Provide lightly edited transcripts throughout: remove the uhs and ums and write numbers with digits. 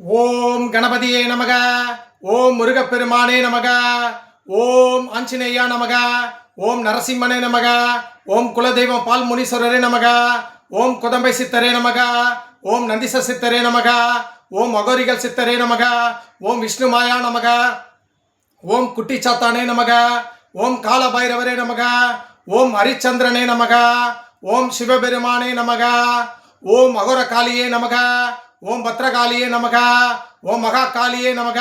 ஓம் கணபதியே நமக. ஓம் முருகப்பெருமானே நமக. ஓம் ஆஞ்சநேயா நமக. ஓம் நரசிம்மனே நமக. ஓம் குலதெய்வம் பால் முனீஸ்வரரே நமக. ஓம் குதம்பை சித்தரே நமக. ஓம் நந்திச சித்தரே நமக. ஓம் அகோரிகள் சித்தரே நமக. ஓம் விஷ்ணு மாயா நமக. ஓம் குட்டி சாத்தானே நமக. ஓம் கால பைரவரே நமக. ஓம் ஹரிச்சந்திரனே நமக. ஓம் சிவபெருமானே நமக. ஓம் அகோர காளியே நமக. ஓம் பத்ரகாளியே நமக. ஓம் மகா காளியே நமக.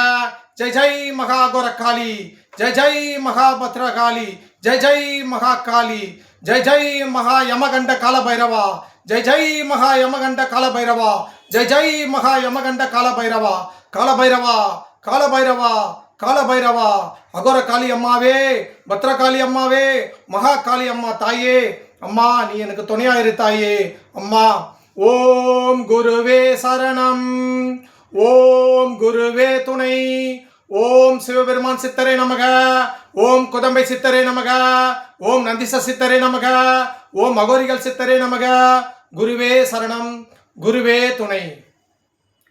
ஜெய் ஜெய் மகா அகோர காளி. ஜெய் ஜெய் மகா பத்ரகாளி. ஜெய் ஜெய் மகா காளி. ஜெய் ஜெய் மகா யமகண்ட கால பைரவா. ஜெய் ஜெய் மகா யமகண்ட கால பைரவா. ஜெய் ஜெய் மகா யமகண்ட கால பைரவா. கால பைரவா, கால பைரவா, கால பைரவா. அகோர காளி அம்மாவே, பத்ரகாளி அம்மாவே, மகா காளி அம்மா தாயே, அம்மா நீ எனக்கு துணையா இரு தாயே. அம்மா ஓம் குருவே சரணம். ஓம் குருவே துணை. ஓம் சிவபெருமான் சித்தரே நமக. ஓம் குதம்பை சித்தரே நமக. ஓம் நந்திச சித்தரே நமக. ஓம் அகோரிகள் சித்தரே நமக. குருவே சரணம், குருவே துணை.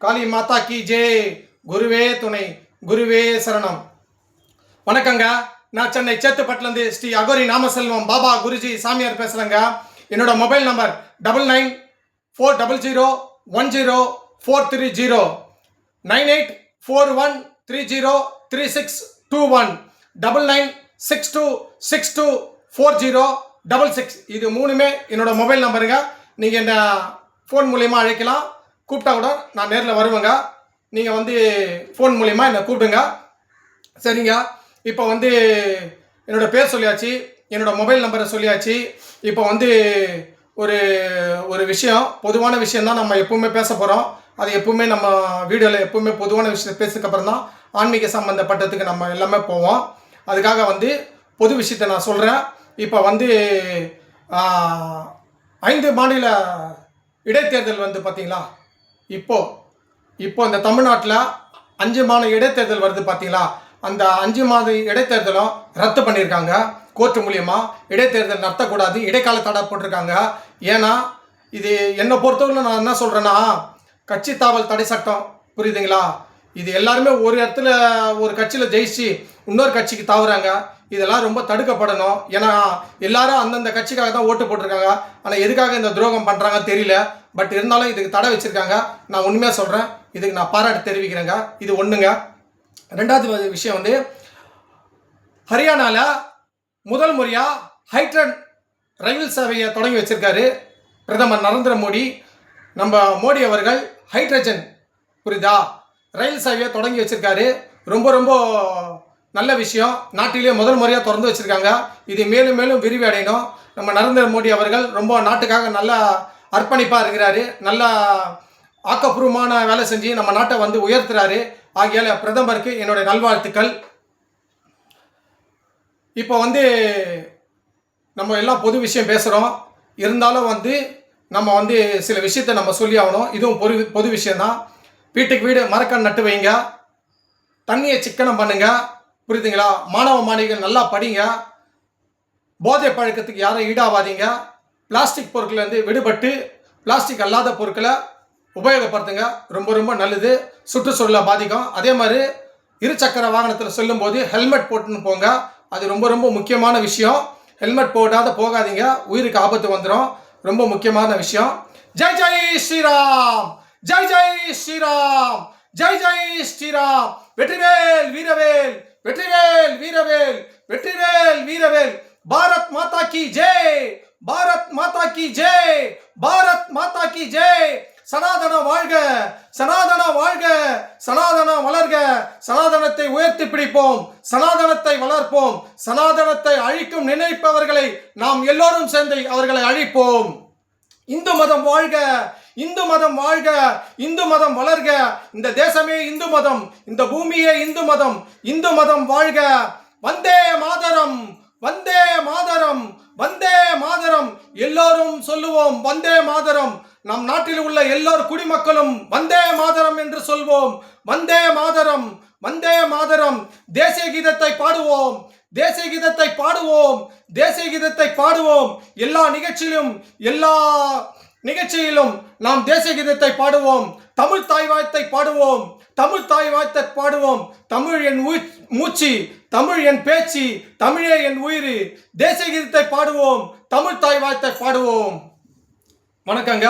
காளி மாதா கி ஜெய். குருவே துணை, குருவே சரணம். வணக்கங்க. நான் சென்னை சேத்துப்பட்டிலேருந்து ஸ்ரீ அகோரி நாமசெல்வம் பாபா குருஜி சாமியார் பேசுகிறேங்க. என்னோட மொபைல் நம்பர் 99401043098413036216 9962624066. இது மூணுமே என்னோட மொபைல் நம்பருங்க. நீங்கள் என்ன ஃபோன் மூலயமா அழைக்கலாம். கூப்பிட்டா கூட நான் நேரில் வருவேங்க. நீங்கள் ஃபோன் மூலயமா என்னை கூப்பிடுங்க. சரிங்க. இப்போ என்னோட பேர் சொல்லியாச்சு, என்னோட மொபைல் நம்பரை சொல்லியாச்சு. இப்போ ஒரு ஒரு விஷயம், பொதுவான விஷயந்தான் நம்ம எப்பவுமே பேச போகிறோம். அது எப்பவுமே நம்ம வீடியோவில் எப்பவுமே பொதுவான விஷயத்தை பேசுறதுக்கப்புறம் தான் ஆன்மீக சம்மந்தப்பட்டதுக்கு நம்ம எல்லாமே போவோம். அதுக்காக பொது விஷயத்தை நான் சொல்கிறேன். இப்போ 5 மாநில இடைத்தேர்தல் பார்த்தீங்களா. இப்போ இந்த தமிழ்நாட்டில் 5 மாநில இடைத்தேர்தல் வருது பார்த்தீங்களா. அந்த 5 மாத இடைத்தேர்தலும் ரத்து பண்ணியிருக்காங்க. கோர்ட்டு மூலியமா இடைத்தேர்தல் நடத்தக்கூடாது, இடைக்கால தடை போட்டிருக்காங்க. ஏன்னா இது என்னை பொறுத்தவரை நான் என்ன சொல்கிறேன்னா, கட்சி தாவல் தடை சட்டம், புரியுதுங்களா. இது எல்லாருமே ஒரு இடத்துல ஒரு கட்சியில் ஜெயிச்சு இன்னொரு கட்சிக்கு தாவுறாங்க. இதெல்லாம் ரொம்ப தடுக்கப்படணும். ஏன்னா எல்லாரும் அந்தந்த கட்சிக்காக தான் ஓட்டு போட்டிருக்காங்க. ஆனால் எதுக்காக இந்த துரோகம் பண்ணுறாங்க தெரியல. பட் இருந்தாலும் இதுக்கு தடை வச்சுருக்காங்க. நான் உண்மையாக சொல்கிறேன், இதுக்கு நான் பாராட்டு தெரிவிக்கிறேங்க. இது ஒன்றுங்க. ரெண்டாவது விஷயம் ஹரியானாவில் முதல் முறையாக ஹைட்ரன் ரயில் சேவையை தொடங்கி வச்சிருக்காரு பிரதமர் நரேந்திர மோடி. நம்ம மோடி அவர்கள் ஹைட்ரஜன் புரியுதா ரயில் சேவையை தொடங்கி வச்சிருக்காரு. ரொம்ப ரொம்ப நல்ல விஷயம். நாட்டிலே முதல் முறையாக திறந்து வச்சிருக்காங்க. இது மேலும் மேலும் விரிவடையணும். நம்ம நரேந்திர மோடி அவர்கள் ரொம்ப நாட்டுக்காக நல்லா அர்ப்பணிப்பாக இருக்கிறாரு. நல்லா ஆக்கப்பூர்வமான வேலை செஞ்சு நம்ம நாட்டை உயர்த்துறாரு. ஆகியால பிரதமருக்கு என்னுடைய நல்வாழ்த்துக்கள். இப்போ நம்ம எல்லாம் பொது விஷயம் பேசுகிறோம். இருந்தாலும் நம்ம சில விஷயத்தை நம்ம சொல்லி ஆகணும். இதுவும் பொது விஷயம்தான். வீட்டுக்கு வீடு மரக்கன்று நட்டு வைங்க. தண்ணியை சிக்கனம் பண்ணுங்க, புரியுதுங்களா. மாணவ மாணவிகள் நல்லா படிங்க. போதை பழக்கத்துக்கு யாரும் ஈடாவாதீங்க. பிளாஸ்டிக் பொருட்கள் விடுபட்டு பிளாஸ்டிக் அல்லாத பொருட்களை உபயோகப்படுத்துங்க. ரொம்ப ரொம்ப நல்லது. சுற்றுச்சூழலை பாதிக்கும். அதே மாதிரி இருசக்கர வாகனத்தில் செல்லும்போது ஹெல்மெட் போட்டுன்னு போங்க. அது ரொம்ப ரொம்ப முக்கியமான விஷயம். ஹெல்மெட் போடாத போகாதீங்க, உயிருக்கு ஆபத்து வந்துடும். ரொம்ப முக்கியமான விஷயம். ஜெய் ஜெய் ஸ்ரீராம், ஜெய் ஜெய் ஸ்ரீராம், ஜெய் ஜெய் ஸ்ரீராம். வெற்றிவேல் வீரவேல், வெற்றிவேல் வீரவேல், வெற்றிவேல் வீரவேல். பாரத் மாதா கி ஜெய், பாரத் மாதா கி ஜெய், பாரத் மாதா கி ஜெய். சனாதன வாழ்க, சனாதன வாழ்க, சனாதன வளர்க. சனாதனத்தை உயர்த்தி பிடிப்போம், சனாதனத்தை வளர்ப்போம். சனாதனத்தை அழிக்கும் நினைப்பவர்களை நாம் எல்லோரும் சேர்ந்து அவர்களை அழிப்போம். இந்து மதம் வாழ்க, இந்து மதம் வாழ்க, இந்து மதம் வளர்க. இந்த தேசமே இந்து மதம், இந்த பூமியே இந்து மதம். இந்து மதம் வாழ்க. வந்தே மாதரம், வந்தே மாதரம், வந்தே மாதரம். எல்லோரும் சொல்லுவோம் வந்தே மாதரம். நம் நாட்டில் உள்ள எல்லோர் குடிமக்களும் வந்தே மாதரம் என்று சொல்வோம். வந்தே மாதரம், வந்தே மாதரம். தேசிய கீதத்தை பாடுவோம், தேசிய கீதத்தை பாடுவோம், தேசிய கீதத்தை பாடுவோம். எல்லா நிகழ்ச்சியிலும் நாம் தேசிய கீதத்தை பாடுவோம். தமிழ் தாய்வாயத்தை பாடுவோம், தமிழ் தாய் வாழ்த்தை பாடுவோம். தமிழ் என் மூச்சு, தமிழ் என் பேச்சு, தமிழே என் உயிர். தேசிய கீதத்தை பாடுவோம், தமிழ் தாய் வாழ்த்தை பாடுவோம். வணக்கங்க.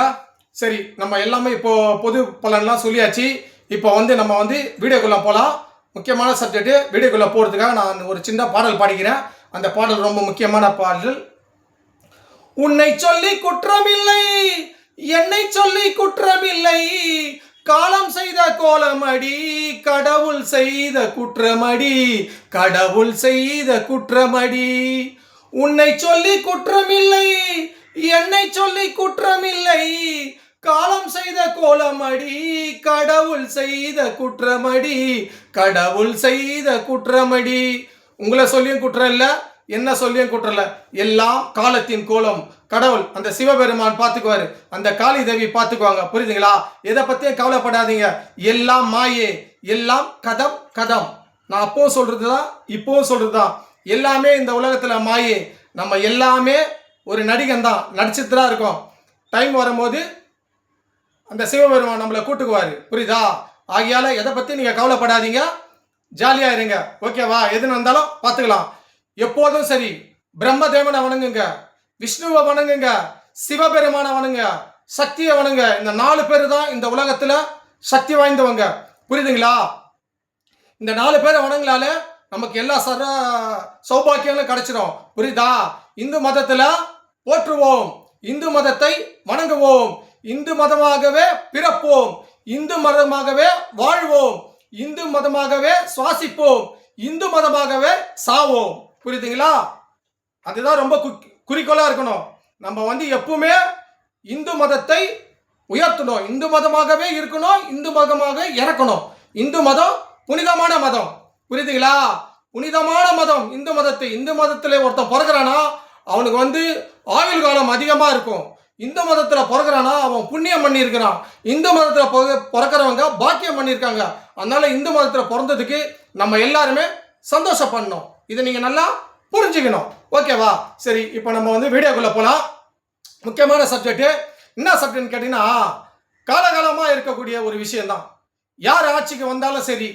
சரி, நம்ம எல்லாமே இப்போ பொது பலன்லாம் சொல்லியாச்சு. இப்போ நம்ம வீடியோக்குள்ளே போகலாம். முக்கியமான சப்ஜெக்ட். வீடியோக்குள்ளே போகிறதுக்காக நான் ஒரு சின்ன பாடல் பாடிக்கிறேன். அந்த பாடல் ரொம்ப முக்கியமான பாடல். உன்னை சொல்லி குற்றமில்லை, என்னை சொல்லி குற்றமில்லை, காலம் செய்த கோலமடி, கடவுள் செய்த குற்றமடி, கடவுள் செய்த குற்றமடி. உன்னை சொல்லி குற்றமில்லை, என்னை சொல்லி குற்றமில்லை, காலம் செய்த கோலமடி, கடவுள் செய்த குற்றமடி, கடவுள் செய்த குற்றமடி. உங்களை சொல்லியும் குற்றம் இல்லை, என்ன சொல்லியும் குற்றம் இல்லை. எல்லாம் காலத்தின் கோலம். கடவுள் அந்த சிவபெருமான் பார்த்துக்குவாரு, அந்த காளி தேவி பார்த்துக்குவாங்க. புரியுதுங்களா? எதை பற்றியும் கவலைப்படாதீங்க. எல்லாம் மாயே, எல்லாம் கதம் கதம். நான் அப்பவும் சொல்றது தான், இப்பவும் சொல்றது தான். எல்லாமே இந்த உலகத்தில் மாயே. நம்ம எல்லாமே ஒரு நடிகன் தான், நடிச்சுட்டு தான் இருக்கோம். டைம் வரும்போது அந்த சிவபெருமான் நம்மளை கூட்டுக்குவார். புரியுதா? ஆகையால எதை பற்றி நீங்கள் கவலைப்படாதீங்க, ஜாலியாக இருங்க. ஓகேவா? எதுன்னு வந்தாலும் பார்த்துக்கலாம். எப்போதும் சரி, பிரம்மதேவனை வணங்குங்க, விஷ்ணுவை வணங்குங்க, சிவபெருமானை வணங்க, சக்தியை வணங்க. இந்த 4 பேர் தான் இந்த உலகத்தில் சக்தி வாய்ந்தவங்க. புரியுதுங்களா? இந்த 4 பேரை வணங்கலாலே நமக்கு எல்லா சௌபாக்கியங்களும் கிடைச்சிடும். புரியுதா? இந்து மதத்தில் போற்றுவோம், இந்து மதத்தை வணங்குவோம், இந்து மதமாகவே பிறப்போம், இந்து மதமாகவே வாழ்வோம், இந்து மதமாகவே சுவாசிப்போம், இந்து மதமாகவே சாவோம். புரியுதுங்களா? அதுதான் ரொம்ப குறிக்கோளா இருக்கணும். நம்ம எப்பவுமே இந்து மதத்தை உயர்த்தணும், இந்து மதமாகவே இருக்கணும், இந்து மதமாக இறக்கணும். இந்து மதம் புனிதமான மதம். புரியுதுங்களா? புனிதமான மதம் இந்து மதத்தை. இந்து மதத்தில் ஒருத்தன் பிறகுறானா அவனுக்கு ஆயுள் காலம் அதிகமாக இருக்கும். இந்து மதத்தில் பிறகுறானா அவன் புண்ணியம் பண்ணியிருக்கிறான். இந்து மதத்தில் பிறக்கிறவங்க பாக்கியம் பண்ணியிருக்காங்க. அதனால இந்து மதத்தில் பிறந்ததுக்கு நம்ம எல்லாருமே சந்தோஷப்படணும். இதை நீங்கள் நல்லா புரிஞ்சுக்கணும். ஓகேவா? சரி, இப்போ நம்ம வீடியோக்குள்ளே போகலாம். முக்கியமான சப்ஜெக்ட். என்ன சப்ஜெக்ட்னு கேட்டிங்கன்னா, காலகாலமாக இருக்கக்கூடிய ஒரு விஷயம்தான். யார் ஆட்சிக்கு வந்தாலும் சரி,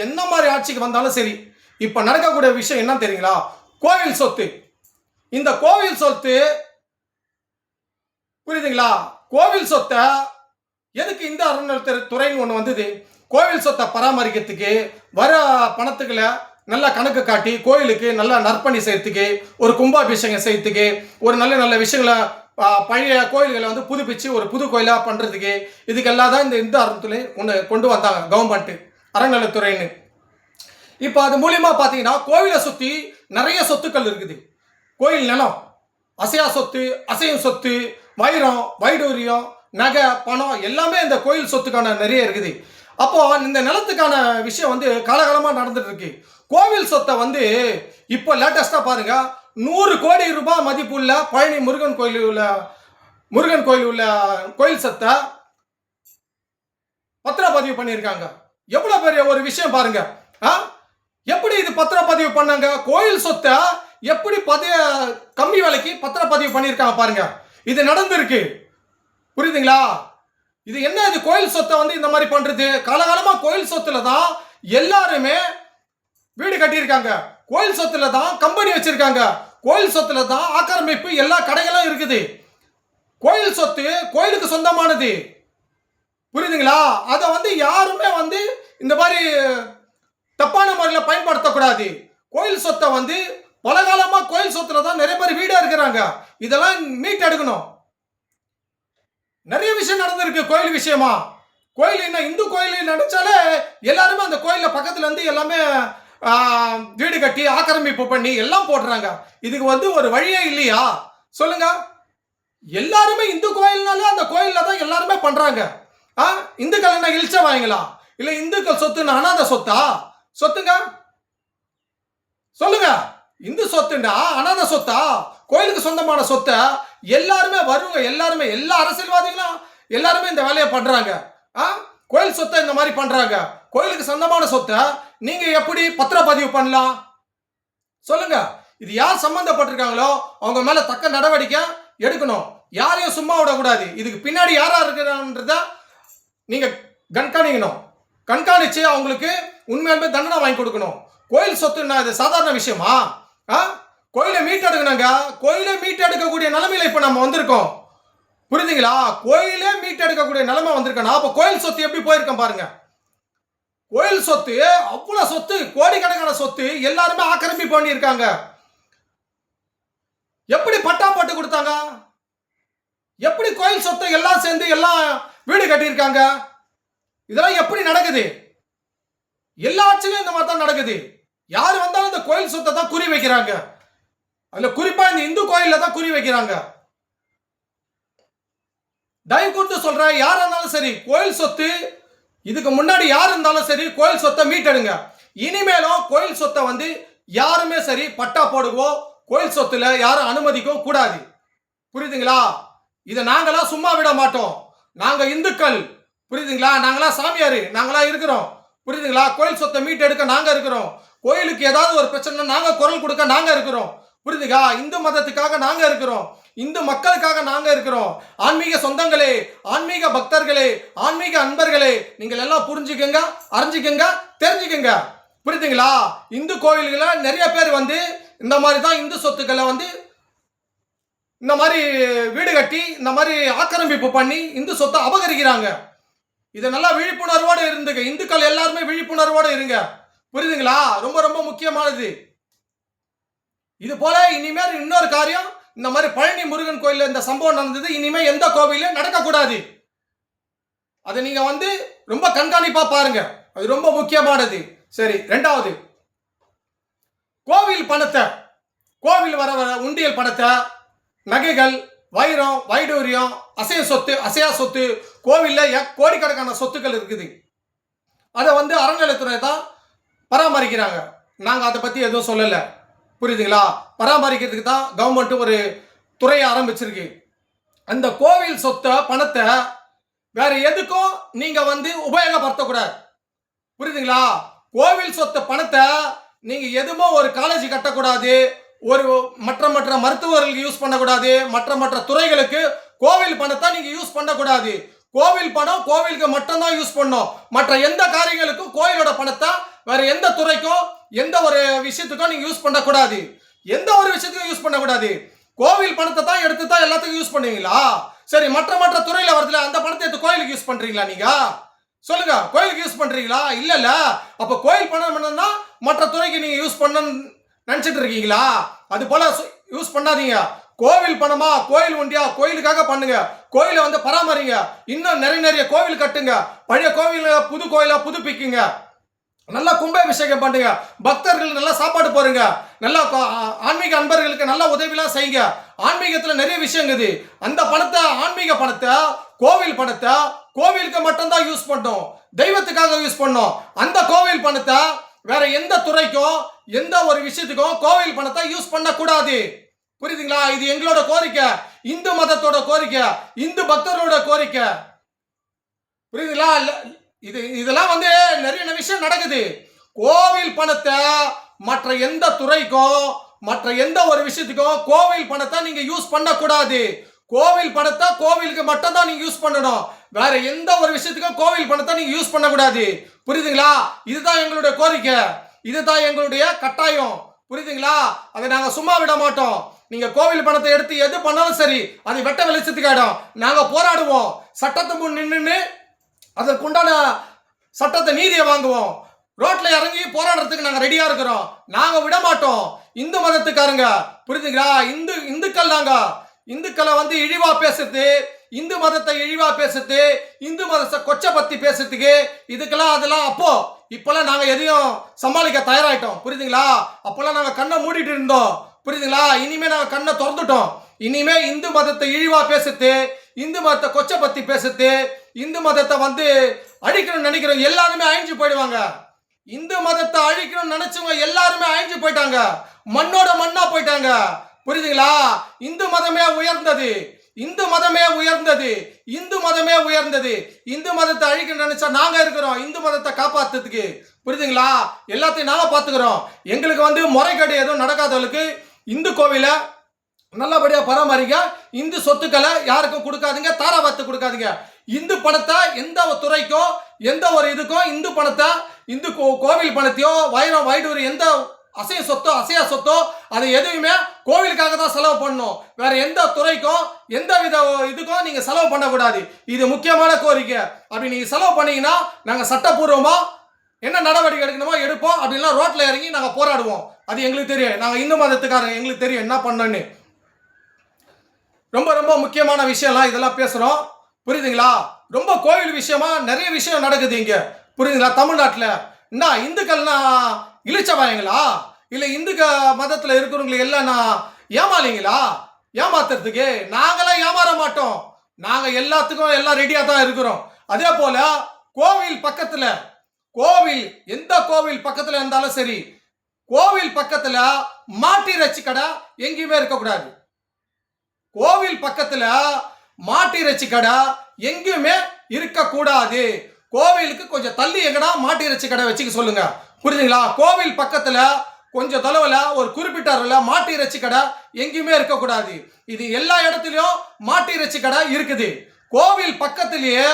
என்ன மாதிரி ஆட்சிக்கு வந்தாலும் சரி, இப்போ நடக்கக்கூடிய விஷயம் என்ன தெரியுங்களா? கோவில் சொத்து. இந்த கோவில் சொத்து, புரியுதுங்களா? கோவில் சொத்தை எதுக்கு இந்த அறநிலையத்துறைன்னு ஒன்று வந்தது? கோவில் சொத்தை பராமரிக்கிறதுக்கு, வர பணத்துக்களை நல்லா கணக்கு காட்டி கோயிலுக்கு நல்லா நற்பணி செய்யறதுக்கு, ஒரு கும்பாபிஷேகம் செய்யறதுக்கு, ஒரு நல்ல நல்ல விஷயங்களை பழைய கோயில்களை புதுப்பிச்சு ஒரு புது கோயிலாக பண்ணுறதுக்கு, இதுக்கெல்லாம் தான் இந்த இந்து அறநிலையத்துறை ஒன்று கொண்டு வந்தாங்க கவர்மெண்ட்டு, அறநிலையத்துறைன்னு. இப்போ அது மூலியமாக பார்த்தீங்கன்னா கோவிலை சுற்றி நிறைய சொத்துக்கள் இருக்குது. கோயில் நிலம், அசையா சொத்து, அசையும் சொத்து, வைரம், வைடூரியம், நகை, பணம் எல்லாமே இந்த கோயில் சொத்துக்கான நிறைய இருக்குது. அப்போ இந்த நிலத்துக்கான விஷயம் காலகாலமாக நடந்துட்டு இருக்கு. கோவில் சொத்தை இப்போ லேட்டஸ்டாக பாருங்க, 100 கோடி ரூபாய் மதிப்புள்ள பழனி முருகன் கோயில் உள்ள கோயில் சொத்தை பத்திரப்பதிவு பண்ணியிருக்காங்க. எவ்வளவு பெரிய ஒரு விஷயம் பாருங்க. எப்படி இது பத்திரப்பதிவு பண்ணாங்க? கோயில் சொத்தை எப்படி கம்மி விலைக்கு பத்திரப்பதிவு பண்ணியிருக்காங்க பாருங்க. இது நடந்திருக்கு. புரியுதுங்களா? இது என்ன? இது கோயில் சொத்தை இந்த மாதிரி பண்றது. காலகாலமா கோயில் சொத்துல தான் எல்லாருமே வீடு கட்டியிருக்காங்க, கோயில் சொத்துல தான் கம்பெனி வச்சிருக்காங்க, கோயில் சொத்துல தான் ஆக்கிரமிப்பு, எல்லா கடைகளும் இருக்குது. கோயில் சொத்து கோயிலுக்கு சொந்தமானது. புரியுதுங்களா? அதை யாருமே இந்த மாதிரி தப்பான முறையில் பயன்படுத்தக்கூடாது. கோயில் சொத்தை பல காலமா கோயில் சொத்துல தான் நிறைய பேர் வீடா இருக்கிறாங்க. இதெல்லாம் மீட் எடுக்கணும். நிறைய விஷயம் நடந்திருக்கு கோயில் விஷயமா. கோயில் என்ன, இந்து கோயில் நினைச்சாலே எல்லாருமே அந்த கோயில பக்கத்துல எல்லாமே வீடு கட்டி ஆக்கிரமிப்பு பண்ணி எல்லாம் போடுறாங்க. இதுக்கு ஒரு வழியே இல்லையா? சொல்லுங்க. எல்லாருமே இந்து கோயில்னாலே அந்த கோயில்ல தான் எல்லாருமே பண்றாங்க. இந்துக்கள் என்ன இழிச்ச வாங்கலாம்? இல்ல இந்துக்கள் சொத்து அனாதை சொத்தா? சொத்துங்க சொல்லுங்க. இந்து சொத்துண்டா அனாதை சொத்தா? கோயிலுக்கு சொந்தமான சொத்தை எல்லாருமே வருவாங்க. எல்லாருமே, எல்லா அரசியல்வாதிகளும் எல்லாருமே இந்த வேலையை பண்றாங்க. கோயில் சொத்தை இந்த மாதிரி பண்றாங்க. கோயிலுக்கு சொந்தமான சொத்தை நீங்க எப்படி பத்திரப்பதிவு பண்ணலாம்? சொல்லுங்க. இது யார் சம்பந்தப்பட்டிருக்காங்களோ அவங்க மேல தக்க நடவடிக்கை எடுக்கணும். யாரையும் சும்மா விடக்கூடாது. இதுக்கு பின்னாடி யாரா இருக்கிறான்றத நீங்க கண்காணிக்கணும். கண்காணிச்சு அவங்களுக்கு உண்மையாலுமே தண்டனை வாங்கி கொடுக்கணும். கோயில் சொத்துன்னா இது சாதாரண விஷயமா? கோயிலை மீட்டெடுக்கணுங்க. கோயிலை மீட்டெடுக்கக்கூடிய நிலைமையில இப்ப நம்ம வந்திருக்கோம். புரியுதுங்களா? கோயிலே மீட்டெடுக்கக்கூடிய நிலைமை வந்திருக்கோம். அப்ப கோயில் சொத்து எப்படி போயிருக்கோம் பாருங்க. கோயில் சொத்து அவ்வளவு சொத்து, கோடிக்கணக்கான சொத்து எல்லாருமே ஆக்கிரமிப்பு பண்ணியிருக்காங்க. எப்படி பட்டா போட்டு கொடுத்தாங்க? எப்படி கோயில் சொத்தை எல்லாம் சேர்ந்து எல்லாம் வீடு கட்டியிருக்காங்க? இதெல்லாம் எப்படி நடக்குது? எல்லா ஆட்சியிலும் இந்த மாதிரி தான் நடக்குது. யாரு வந்தாலும் இந்த கோயில் சொத்தை தான் குறி வைக்கிறாங்க. அதுல குறிப்பா இந்த இந்து கோயில்ல தான் குறி வைக்கிறாங்க. தயவு கூர்ந்து சொல்றேன், யாரா இருந்தாலும் சரி கோயில் சொத்து, இதுக்கு முன்னாடி யார் இருந்தாலும் சரி கோயில் சொத்தை மீட்டெடுங்க. இனிமேலும் கோயில் சொத்தை வந்து யாருமே சரி பட்டா போடுவோ கோயில் சொத்துல யாரும் அனுமதிக்கவும் கூடாது. புரியுதுங்களா? இதை நாங்களாம் சும்மா விட மாட்டோம். நாங்க இந்துக்கள், புரியுதுங்களா? நாங்களாம் சாமியாரு, நாங்களா இருக்கிறோம். புரியுதுங்களா? கோயில் சொத்தை மீட்டெடுக்க நாங்க இருக்கிறோம். கோயிலுக்கு ஏதாவது ஒரு பிரச்சனை நாங்க குரல் கொடுக்க நாங்க இருக்கிறோம். புரியுதுங்களா? இந்து மதத்துக்காக நாங்க இருக்கிறோம். இந்து மக்களுக்காக நாங்க இருக்கிறோம். ஆன்மீக சொந்தங்களே, ஆன்மீக பக்தர்களே, ஆன்மீக அன்பர்களே, நீங்கள் எல்லாம் புரிஞ்சுக்கங்க, அறிஞ்சுக்கங்க, தெரிஞ்சுக்கங்க. புரியுதுங்களா? இந்து கோயில்களை நிறைய பேர் வந்து இந்த மாதிரி தான் இந்து சொத்துக்களை வந்து இந்த மாதிரி வீடு கட்டி இந்த மாதிரி ஆக்கிரமிப்பு பண்ணி இந்து சொத்தை அபகரிக்கிறாங்க. இது நல்லா விழிப்புணர்வோடு இருந்துங்க. இந்துக்கள் எல்லாருமே விழிப்புணர்வோடு இருங்க. புரியுதுங்களா? ரொம்ப ரொம்ப முக்கியமானது. இது போல இனிமேல் இன்னொரு காரியம், இந்த மாதிரி பழனி முருகன் கோயில்ல இந்த சம்பவம் நடந்தது, இனிமே எந்த கோவிலும் நடக்கக்கூடாது. அதை நீங்க வந்து ரொம்ப கண்காணிப்பா பாருங்க. அது ரொம்ப முக்கியமானது. சரி, ரெண்டாவது, கோவில் பணத்தை, கோவில் வர உண்டியல் பணத்தை, நகைகள், வைரம், வைடூரியம், அசைய சொத்து, அசையா சொத்து, கோவில்ல கோடிக்கணக்கான சொத்துக்கள் இருக்குது. அதை வந்து அறநிலையத்துறை தான் பராமரிக்கிறாங்க. நாங்க அதை பத்தி எதுவும் சொல்லல. புரியுதுங்களா? பராமரிக்கிறதுக்கு தான் கவர்மெண்ட் ஒரு துறையை ஆரம்பிச்சிருக்கு. அந்த கோவில் சொத்தை பணத்தை வேற எதுக்கும் நீங்க வந்து உபயோகப்படுத்தக்கூடாது. புரியுதுங்களா? கோவில் சொத்து பணத்தை நீங்க எதுமோ ஒரு காலேஜ் கட்டக்கூடாது, ஒரு மற்ற மருத்துவர்களுக்கு யூஸ் பண்ணக்கூடாது, மற்ற துறைகளுக்கு கோவில் பணத்தை நீங்க யூஸ் பண்ணக்கூடாது. கோவில் பணம் கோவிலுக்கு மட்டும்தான் யூஸ் பண்ணும். மற்ற எந்த காரியங்களுக்கும் கோயிலோட பணத்தை வேற எந்த துறைக்கும் எந்த ஒரு விஷயத்துக்கும் நீங்க யூஸ் பண்ணக்கூடாது. எந்த ஒரு விஷயத்துக்கும் யூஸ் பண்ணக்கூடாது. கோவில் பணத்தை தான் எடுத்து தான் எல்லாத்துக்கும் யூஸ் பண்ணுவீங்களா? சரி, மற்ற துறையில வருதுல, அந்த பணத்தை எடுத்து கோயிலுக்கு யூஸ் பண்றீங்களா? நீங்க சொல்லுங்க, கோயிலுக்கு யூஸ் பண்றீங்களா? இல்ல. அப்ப கோயில் பணம் என்னன்னா மற்ற துறைக்கு நீங்க யூஸ் பண்ண நினைச்சிட்டு இருக்கீங்களா? அது போல யூஸ் பண்ணாதீங்க. கோவில் பணமா, கோயில் உண்டியா, கோயிலுக்காக பண்ணுங்க. கோயிலை வந்து பராமரிங்க. இன்னும் நிறைய கோவில் கட்டுங்க. பழைய கோவில புது கோயிலா புதுப்பிக்குங்க. நல்லா கும்பாபிஷேகம் பண்ணுங்க. பக்தர்கள் நல்லா சாப்பாடு போடுங்க. நல்லா ஆன்மீக அன்பர்களுக்கு நல்ல உதவிலாம் செய்யுங்க. ஆன்மீகத்துல நிறைய விஷயம் இருக்குது. அந்த பணத்தை, ஆன்மீக பணத்தை, கோவில் பணத்தை கோவிலுக்கு மட்டும்தான் யூஸ் பண்ணோம். தெய்வத்துக்காக யூஸ் பண்ணோம். அந்த கோவில் பணத்தை வேற எந்த துறைக்கும் எந்த ஒரு விஷயத்துக்கும் கோவில் பணத்தை யூஸ் பண்ணக்கூடாது. புரியுதுங்களா? இது எங்களோட கோரிக்கை, இந்து மதத்தோட கோரிக்கை, இந்து பக்தர்களோட கோரிக்கை. புரியுதுங்களா? இதெல்லாம் வந்து நிறைய விஷயம் நடக்குது. கோவில் பணத்தை மற்ற எந்த துறைக்கும் மற்ற எந்த ஒரு விஷயத்துக்கும் கோவில் பணத்தை நீங்க யூஸ் பண்ணக்கூடாது. கோவில் பணத்தை கோவிலுக்கு மட்டும் தான் நீங்க யூஸ் பண்ணணும். வேற எந்த ஒரு விஷயத்துக்கும் கோவில் பணத்தை நீங்க யூஸ் பண்ணக்கூடாது. புரியுதுங்களா? இதுதான் எங்களுடைய கோரிக்கை, இதுதான் எங்களுடைய கட்டாயம். புரியுதுங்களா? அதை நாங்க சும்மா விட மாட்டோம். நீங்க கோவில் பணத்தை எடுத்து எது பண்ணாலும் சரி, அது வெட்ட வெளிச்சத்துக்கு ஆயிடும். நாங்க போராடுவோம். சட்டத்தை முன் நின்று அதற்குண்டான சட்டத்தை நீதியை வாங்குவோம். ரோட்ல இறங்கி போராடுறதுக்கு நாங்க ரெடியா இருக்கிறோம். நாங்க விட மாட்டோம். இந்து மதத்துக்காரங்க, புரியுதுங்களா? இந்துக்கள் நாங்க. இந்துக்களை வந்து இழிவா பேசுறது, இந்து மதத்தை இழிவா பேசுறது, இந்து மதத்தை கொச்சை பத்தி பேசுறதுக்கு, இதுக்கெல்லாம் அதெல்லாம் அப்போ. இப்பெல்லாம் நாங்க எதையும் சமாளிக்க தயாராயிட்டோம். புரியுதுங்களா? அப்பெல்லாம் நாங்க கண்ணை மூடிட்டு இருந்தோம். புரியுதுங்களா? இனிமே நாங்க கண்ணை திறந்துட்டோம். இனிமே இந்து மதத்தை இழிவா பேசுறது, இந்து மதத்தை கொச்சை பத்தி பேசுறது, இந்து மதத்தை வந்து அழிக்கணும்னு நினைக்கிறோம் எல்லாருமே அழிஞ்சு போயிடுவாங்க. இந்து மதத்தை அழிக்கணும்னு நினைச்சவங்க எல்லாருமே அழிஞ்சு போயிட்டாங்க. மண்ணோட மண்ணா போயிட்டாங்க. புரியுதுங்களா? இந்து மதமே உயர்ந்தது, இந்து மதமே உயர்ந்தது, இந்து மதமே உயர்ந்தது. இந்து மதத்தை அழிக்கணும்னு நினைச்சா நாங்க இருக்கிறோம் இந்து மதத்தை காப்பாத்துறதுக்கு. புரியுதுங்களா? எல்லாத்தையும் நாங்க பாத்துக்கிறோம். எங்களுக்கு வந்து முறைகேடு எதுவும் நடக்காதவங்களுக்கு இந்து கோவில நல்லபடியா பராமரிங்க. இந்து சொத்துக்களை யாருக்கும் கொடுக்காதீங்க, தாராபாத்து கொடுக்காதீங்க. இந்து பணத்தை எந்த துறைக்கோ எந்த ஒரு இதுக்கும் இந்து பணத்தை இந்து கோவில் பணத்தையோ வைடூர் எந்த அசைய சொத்தோ அசையா சொத்தோ அதை எதுவுமே கோவிலுக்காக தான் செலவு பண்ணணும். வேற எந்த துறைக்கும் எந்த வித இதுக்கும் நீங்க செலவு பண்ணக்கூடாது. இது முக்கியமான கோரிக்கை. அப்படி நீங்க செலவு பண்ணீங்கன்னா நாங்க சட்டப்பூர்வமா என்ன நடவடிக்கை எடுக்கணுமோ எடுப்போம். அப்படின்னா ரோட்ல இறங்கி நாங்க போராடுவோம். அது எங்களுக்கு தெரியும். நாங்க இந்து மதத்துக்காரங்க, எங்களுக்கு தெரியும் என்ன பண்ணணும்னு. ரொம்ப ரொம்ப முக்கியமான விஷயம்லாம் இதெல்லாம் பேசுறோம். புரியுதுங்களா? ரொம்ப கோவில் விஷயமா நிறைய விஷயம் நடக்குது இங்க. புரியுதுங்களா? தமிழ்நாட்டில் என்ன இந்துக்கள்னா இழிச்சவாயங்களா? இல்லை இந்து மதத்தில் இருக்கிறவங்களுக்கு எல்லாம் ஏமாளிங்களா? ஏமாத்துறதுக்கு நாங்களாம் ஏமாற மாட்டோம். நாங்கள் எல்லாத்துக்கும் எல்லாம் ரெடியாக தான் இருக்கிறோம். அதே போல கோவில் பக்கத்தில் எந்த கோவில் பக்கத்தில் இருந்தாலும் சரி, கோவில் பக்கத்தில் மாட்டு இறைச்சி கடை எங்கேயுமே இருக்கக்கூடாது. கோவில் பக்கத்தில் மாட்டு இறைச்சி கடை எங்கேயுமே இருக்கக்கூடாது. கோவிலுக்கு கொஞ்சம் தள்ளி எங்கடா மாட்டு இறைச்சி கடை வச்சுக்க சொல்லுங்க. புரியுதுங்களா? கோவில் பக்கத்துல கொஞ்சம் தொலைவில் ஒரு குறிப்பிட்ட அளவில் மாட்டு இறைச்சி கடை எங்கேயுமே இருக்கக்கூடாது. இது எல்லா இடத்துலையும் மாட்டு இறைச்சி கடை இருக்குது. கோவில் பக்கத்திலேயே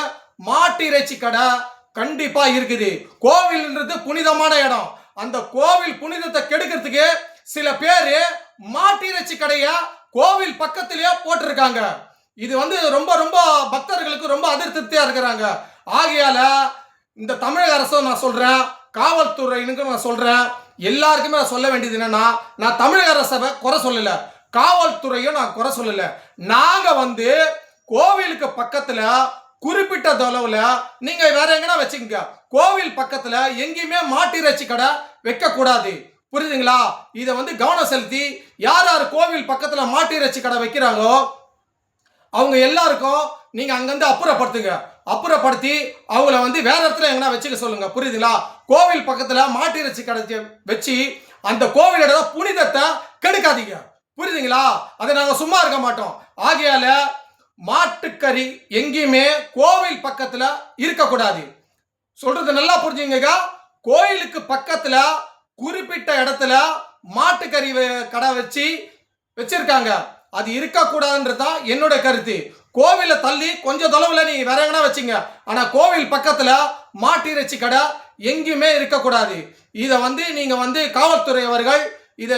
மாட்டு இறைச்சி கடை கண்டிப்பா இருக்குது. கோவில்ன்றது புனிதமான இடம். அந்த கோவில் புனிதத்தை கெடுக்கிறதுக்கு சில பேரு மாட்டு இறைச்சி கடைய கோவில் பக்கத்திலேயே போட்டிருக்காங்க. இது ரொம்ப ரொம்ப பக்தர்களுக்கு ரொம்ப அதிருப்தியா இருக்கிறாங்க. ஆகையால இந்த தமிழக அரசும் நான் சொல்றேன், காவல்துறையினுக்கு நான் சொல்றேன், எல்லாருக்குமே நான் சொல்ல வேண்டியது என்னன்னா, நான் தமிழக அரசை குறை சொல்லல, காவல்துறையும் நான் குறை சொல்லல. நாங்க கோவிலுக்கு பக்கத்துல குறிப்பிட்ட தொலைவுல நீங்க வேற எங்கன்னா வச்சுக்கங்க. கோவில் பக்கத்துல எங்கேயுமே மாட்டு இறைச்சி கடை வைக்க கூடாது. புரியுதுங்களா? இதை கவனம் செலுத்தி யார் யார் கோவில் பக்கத்துல மாட்டு இறைச்சி கடை வைக்கிறாங்களோ அவங்க எல்லாருக்கும் நீங்க அங்கிருந்து அப்புறப்படுத்தி அவங்கள வேற இடத்துல எங்கன்னா வச்சுக்க சொல்லுங்க. புரியுதுங்களா? கோவில் பக்கத்துல மாட்டு இறைச்சி கடை வச்சு அந்த கோவிலோட புனிதத்தை கெடுக்காதீங்க. புரியுதுங்களா? அதை நாங்க சும்மா இருக்க மாட்டோம். ஆகையால மாட்டுக்கறி எங்கேயுமே கோவில் பக்கத்துல இருக்கக்கூடாது. சொல்றது நல்லா புரிஞ்சுங்க. கோயிலுக்கு பக்கத்துல குறிப்பிட்ட இடத்துல மாட்டுக்கறி கடை வச்சிருக்காங்க. அது இருக்கக்கூடாதுன்றதுதான் என்னோட கருத்து. கோவில தள்ளி கொஞ்சம் தொலைவுல நீங்க வேற எங்கன்னா வச்சுங்க. ஆனா கோவில் பக்கத்துல மாட்டு இறைச்சி கடை எங்கேயுமே இருக்கக்கூடாது. இதை நீங்க காவல்துறை அவர்கள் இதை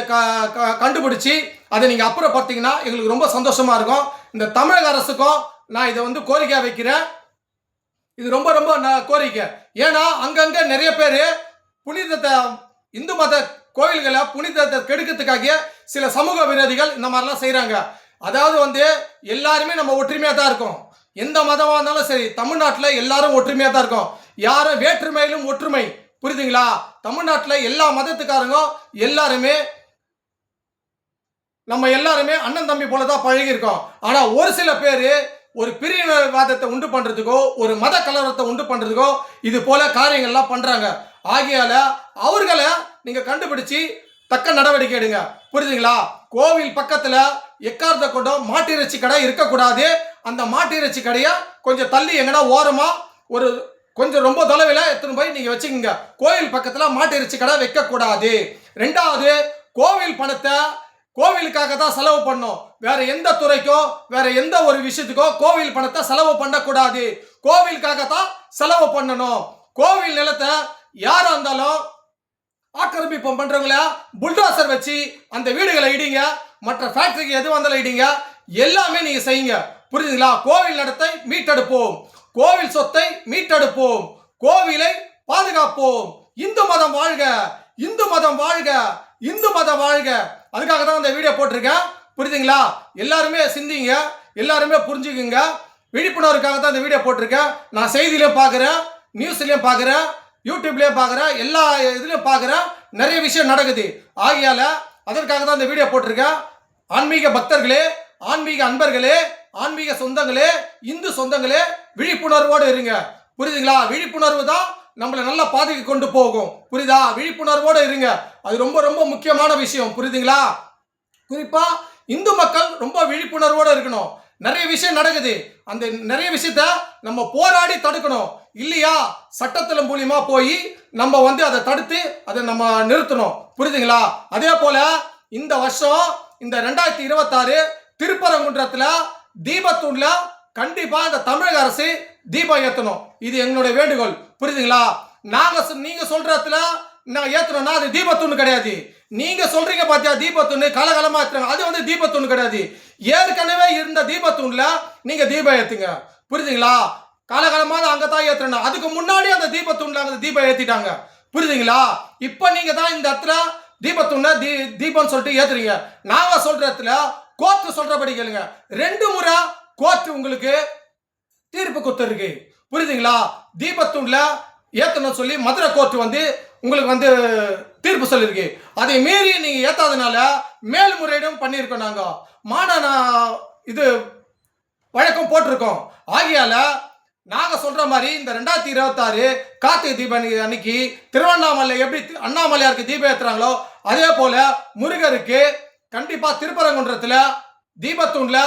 கண்டுபிடிச்சு அதை நீங்க அப்புறப்படுத்தீங்கன்னா எங்களுக்கு ரொம்ப சந்தோஷமா இருக்கும். இந்த தமிழக அரசுக்கும் நான் இதை கோரிக்கை வைக்கிறேன். இது ரொம்ப ரொம்ப கோரிக்கை. ஏன்னா அங்கங்க நிறைய பேர் புனிதத்தை இந்து மத கோவில்களை புனிதத்தை கெடுக்கிறதுக்காக சில சமூக விரோதிகள் இந்த மாதிரிலாம் செய்யறாங்க. அதாவது எல்லாருமே நம்ம ஒற்றுமையா தான் இருக்கோம். எந்த மதமா இருந்தாலும் சரி, தமிழ்நாட்டில் எல்லாரும் ஒற்றுமையா தான் இருக்கோம். யாரும் வேற்றுமையிலும் ஒற்றுமை. புரியுதுங்களா? தமிழ்நாட்டில் எல்லா மதத்துக்காரங்க எல்லாருமே நம்ம எல்லாருமே அண்ணன் தம்பி போலதான் பழகி இருக்கோம். ஆனா ஒரு சில பேரு ஒரு பிரிவினைவாதத்தை உண்டு பண்றதுக்கோ ஒரு மத கலவரத்தை உண்டு பண்றதுக்கோ இது போல காரியங்கள்லாம் பண்றாங்க. ஆகையால அவர்களை நீங்க கண்டுபிடிச்சு தக்க நடவடிக்கை எடுங்க. புரியுதுங்களா? கோவில் பக்கத்துல எக்காரத்தை கொண்டும் மாட்டு இறைச்சி கடை இருக்கக்கூடாது. அந்த மாட்டு இறைச்சி கடையை கொஞ்சம் தள்ளி எங்கன்னா ஓரமா ஒரு கொஞ்சம் ரொம்ப தொலைவில் எடுத்துன்னு போய் நீங்க வச்சுக்கோங்க. கோவில் பக்கத்துல மாட்டு இறைச்சி கடை வைக்கக்கூடாது. ரெண்டாவது, கோவில் பணத்தை கோவிலுக்காக தான் செலவு பண்ணும். வேற எந்த துறைக்கோ வேற எந்த ஒரு விஷயத்துக்கோ கோவில் பணத்தை செலவு பண்ணக்கூடாது. கோவிலுக்காக தான் செலவு பண்ணணும். கோவில் நிலத்தை யாரா இருந்தாலும் ஆக்கிரமிப்பு பண்றவங்கள புல்டோசர் வச்சு அந்த வீடுகளை இடிங்க, மற்ற ஃபேக்டரிக்கு எது வந்தாலும் இடிங்க, எல்லாமே நீங்க செய்யுங்க. புரியுதுங்களா? கோவில் நிலத்தை மீட்டெடுப்போம், கோவில் சொத்தை மீட்டெடுப்போம், கோவிலை பாதுகாப்போம். இந்து மதம் வாழ்க, இந்து மதம் வாழ்க, இந்து மதம் வாழ்க. அதுக்காக தான் இந்த வீடியோ போட்டிருக்கேன். புரியுதுங்களா? எல்லாருமே சிந்திங்க, எல்லாருமே புரிஞ்சுக்குங்க. விழிப்புணர்வுக்காக தான் இந்த வீடியோ போட்டிருக்கேன். நான் செய்தியிலையும் பார்க்குறேன், நியூஸ்லையும் பார்க்குறேன், யூடியூப்லேயும் பார்க்குறேன், எல்லா இதுலையும் பார்க்குறேன். நிறைய விஷயம் நடக்குது. ஆகையால அதற்காக தான் இந்த வீடியோ போட்டிருக்கேன். ஆன்மீக பக்தர்களே, ஆன்மீக அன்பர்களே, ஆன்மீக சொந்தங்களே, இந்து சொந்தங்களே, விழிப்புணர்வோடு இருங்க. புரியுதுங்களா? விழிப்புணர்வு தான் நம்மளை நல்லா பாதைக்கு கொண்டு போகும். புரியுதா? விழிப்புணர்வோடு இருங்க. அது ரொம்ப ரொம்ப முக்கியமான விஷயம். புரியுதுங்களா? குறிப்பா இந்து மக்கள் ரொம்ப விழிப்புணர்வோடு இருக்கணும். நிறைய விஷயம் நடக்குது. அந்த நிறைய விஷயத்த நம்ம போராடி தடுக்கணும். இல்லையா? சட்டத்தின் மூலியமா போய் நம்ம அதை தடுத்து அதை நம்ம நிறுத்தணும். புரியுதுங்களா? அதே போல இந்த வருஷம் இந்த 2026 திருப்பரங்குன்றத்துல தீபத்தூண்ல கண்டிப்பா இந்த தமிழக அரசு தீபம் ஏற்றணும். இது எங்களுடைய வேண்டுகோள். புரியுதுங்களா? நீங்க சொல்றதுல நாங்கள் ஏற்றணும்னா அது தீபத்தூண் கிடையாது. நீங்க சொல்றீங்க பாத்தியா தீபத்தூண் கலகலமா ஏற்றுறாங்க, அது வந்து தீபத்தூண் கிடையாது. ஏற்கனவே இருந்த தீபத்தூண்ல நீங்க தீபம் ஏத்துங்க. புரியுதுங்களா? கலகலமா அங்கதான் ஏற்றணும். அதுக்கு முன்னாடி அந்த தீபத்தூண்ல அந்த தீபம் ஏத்திட்டாங்க. புரியுதுங்களா? இப்ப நீங்க தான் இந்த இடத்துல தீபத்தூண தீபம் சொல்லிட்டு ஏத்துறீங்க. நாங்க சொல்ற இடத்துல கோர்ட் சொல்றபடி கேளுங்க. 2 முறை கோர்ட் உங்களுக்கு தீர்ப்பு கொடுத்துருக்கு. புரியுதுங்களா? தீபத்தூண்ல ஏத்தணும் சொல்லி மதுரை கோர்ட் வந்து உங்களுக்கு வந்து தீர்ப்பு சொல்லிருக்கு. அதை மீறி நீங்க ஏத்தாதனால மேல்முறையீடும் பண்ணியிருக்கோம். நாங்க இது வழக்கம் போட்டிருக்கோம். ஆகையால நாங்க சொல்ற மாதிரி இந்த 2026 கார்த்திகை தீபம் அன்னைக்கு திருவண்ணாமலை எப்படி அண்ணாமலையாருக்கு தீபம் ஏத்துறாங்களோ அதே போல முருகருக்கு கண்டிப்பா திருப்பரங்குன்றத்துல தீபத்தூண்ல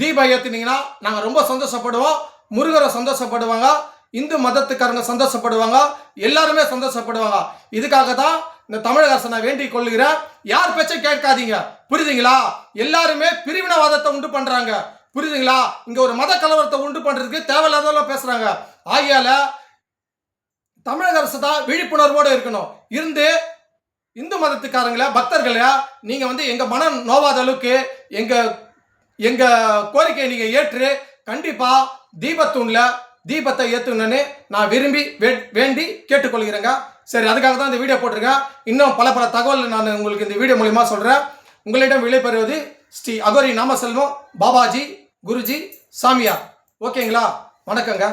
தீபம் ஏத்தினீங்கன்னா நாங்க ரொம்ப சந்தோஷப்படுவோம். முருகரை சந்தோஷப்படுவாங்க, இந்து மதத்துக்காரங்க சந்தோஷப்படுவாங்க, எல்லாருமே சந்தோஷப்படுவாங்க. இதுக்காக தான் இந்த தமிழக அரசை நான் வேண்டிக் கொள்கிறேன். யார் பேச்சை கேட்காதீங்க. புரியுதுங்களா? எல்லாருமே பிரிவினவாதத்தை உண்டு பண்றாங்க. புரியுதுங்களா? இங்க ஒரு மத கலவரத்தை உண்டு பண்றதுக்கு தேவையில்லாதெல்லாம் பேசுறாங்க. ஆகையால தமிழக அரசு தான் விழிப்புணர்வோடு இருக்கணும். இருந்து இந்து மதத்துக்காரங்கள பக்தர்கள நீங்க வந்து எங்க மனம் நோவாத அளவுக்கு எங்க கோரிக்கையை நீங்க ஏற்று கண்டிப்பா தீபத்தூண்ல தீபத்தை ஏத்துங்கன்னு நான் விரும்பி வேண்டி கேட்டுக்கொள்கிறேங்க. சரி, அதுக்காக தான் இந்த வீடியோ போட்டிருக்கேன். இன்னும் பல தகவல் நான் உங்களுக்கு இந்த வீடியோ மூலமா சொல்றேன். உங்களிடம் விடைபெறுவது ஸ்ரீ அகோரி நாமசெல்வம் பாபாஜி குருஜி சாமியார். ஓகேங்களா? வணக்கங்க.